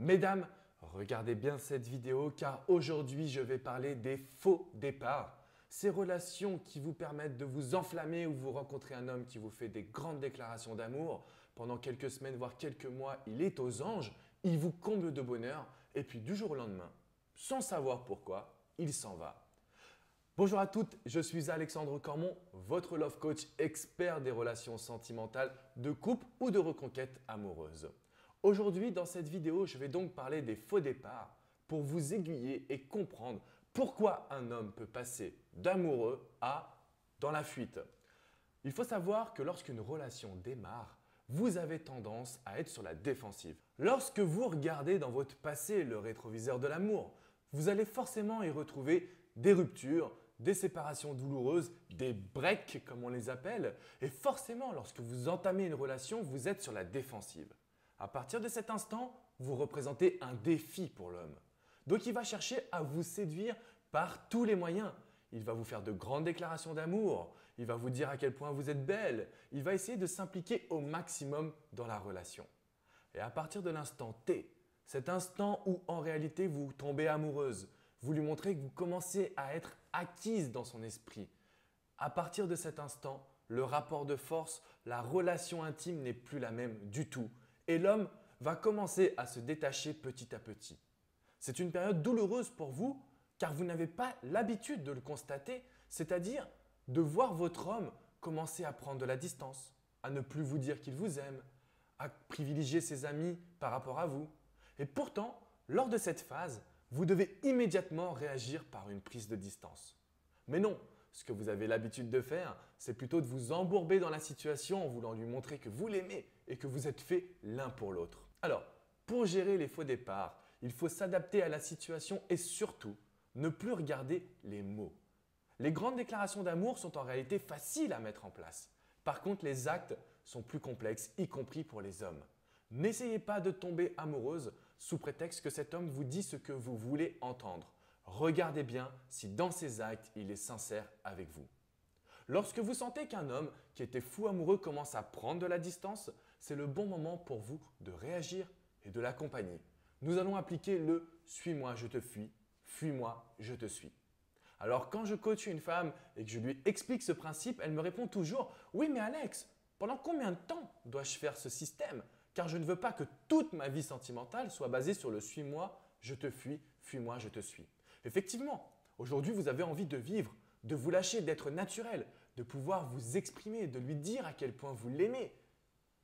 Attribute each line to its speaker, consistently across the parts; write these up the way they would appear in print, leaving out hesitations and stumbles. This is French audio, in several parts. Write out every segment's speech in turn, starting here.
Speaker 1: Mesdames, regardez bien cette vidéo car aujourd'hui je vais parler des faux départs. Ces relations qui vous permettent de vous enflammer ou vous rencontrez un homme qui vous fait des grandes déclarations d'amour. Pendant quelques semaines, voire quelques mois, il est aux anges, il vous comble de bonheur et puis du jour au lendemain, sans savoir pourquoi, il s'en va. Bonjour à toutes, je suis Alexandre Cormon, votre love coach expert des relations sentimentales, de couple ou de reconquête amoureuse. Aujourd'hui, dans cette vidéo, je vais donc parler des faux départs pour vous aiguiller et comprendre pourquoi un homme peut passer d'amoureux à dans la fuite. Il faut savoir que lorsqu'une relation démarre, vous avez tendance à être sur la défensive. Lorsque vous regardez dans votre passé le rétroviseur de l'amour, vous allez forcément y retrouver des ruptures, des séparations douloureuses, des breaks comme on les appelle. Et forcément, lorsque vous entamez une relation, vous êtes sur la défensive. À partir de cet instant, vous représentez un défi pour l'homme. Donc il va chercher à vous séduire par tous les moyens. Il va vous faire de grandes déclarations d'amour, il va vous dire à quel point vous êtes belle, il va essayer de s'impliquer au maximum dans la relation. Et à partir de l'instant T, cet instant où en réalité vous tombez amoureuse, vous lui montrez que vous commencez à être acquise dans son esprit. À partir de cet instant, le rapport de force, la relation intime n'est plus la même du tout. Et l'homme va commencer à se détacher petit à petit. C'est une période douloureuse pour vous car vous n'avez pas l'habitude de le constater, c'est-à-dire de voir votre homme commencer à prendre de la distance, à ne plus vous dire qu'il vous aime, à privilégier ses amis par rapport à vous. Et pourtant, lors de cette phase, vous devez immédiatement réagir par une prise de distance. Mais non, ce que vous avez l'habitude de faire, c'est plutôt de vous embourber dans la situation en voulant lui montrer que vous l'aimez et que vous êtes faits l'un pour l'autre. Alors, pour gérer les faux départs, il faut s'adapter à la situation et surtout, ne plus regarder les mots. Les grandes déclarations d'amour sont en réalité faciles à mettre en place. Par contre, les actes sont plus complexes, y compris pour les hommes. N'essayez pas de tomber amoureuse sous prétexte que cet homme vous dit ce que vous voulez entendre. Regardez bien si dans ses actes, il est sincère avec vous. Lorsque vous sentez qu'un homme qui était fou amoureux commence à prendre de la distance, c'est le bon moment pour vous de réagir et de l'accompagner. Nous allons appliquer le « suis-moi, je te fuis », « fuis-moi, je te suis ». Alors quand je coach une femme et que je lui explique ce principe, elle me répond toujours « Oui mais Alex, pendant combien de temps dois-je faire ce système ? Car je ne veux pas que toute ma vie sentimentale soit basée sur le « suis-moi, je te fuis, fuis-moi, je te suis ». Effectivement, aujourd'hui vous avez envie de vivre, de vous lâcher, d'être naturel, de pouvoir vous exprimer, de lui dire à quel point vous l'aimez.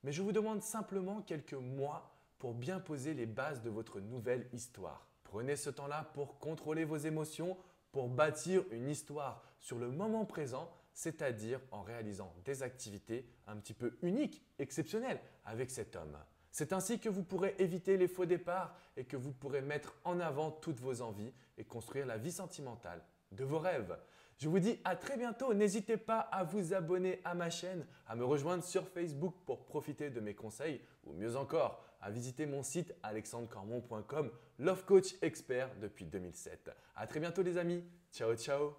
Speaker 1: Mais je vous demande simplement quelques mois pour bien poser les bases de votre nouvelle histoire. Prenez ce temps-là pour contrôler vos émotions, pour bâtir une histoire sur le moment présent, c'est-à-dire en réalisant des activités un petit peu uniques, exceptionnelles avec cet homme. C'est ainsi que vous pourrez éviter les faux départs et que vous pourrez mettre en avant toutes vos envies et construire la vie sentimentale de vos rêves. Je vous dis à très bientôt. N'hésitez pas à vous abonner à ma chaîne, à me rejoindre sur Facebook pour profiter de mes conseils ou mieux encore, à visiter mon site alexandrecormon.com, love coach expert depuis 2007. À très bientôt les amis. Ciao, ciao.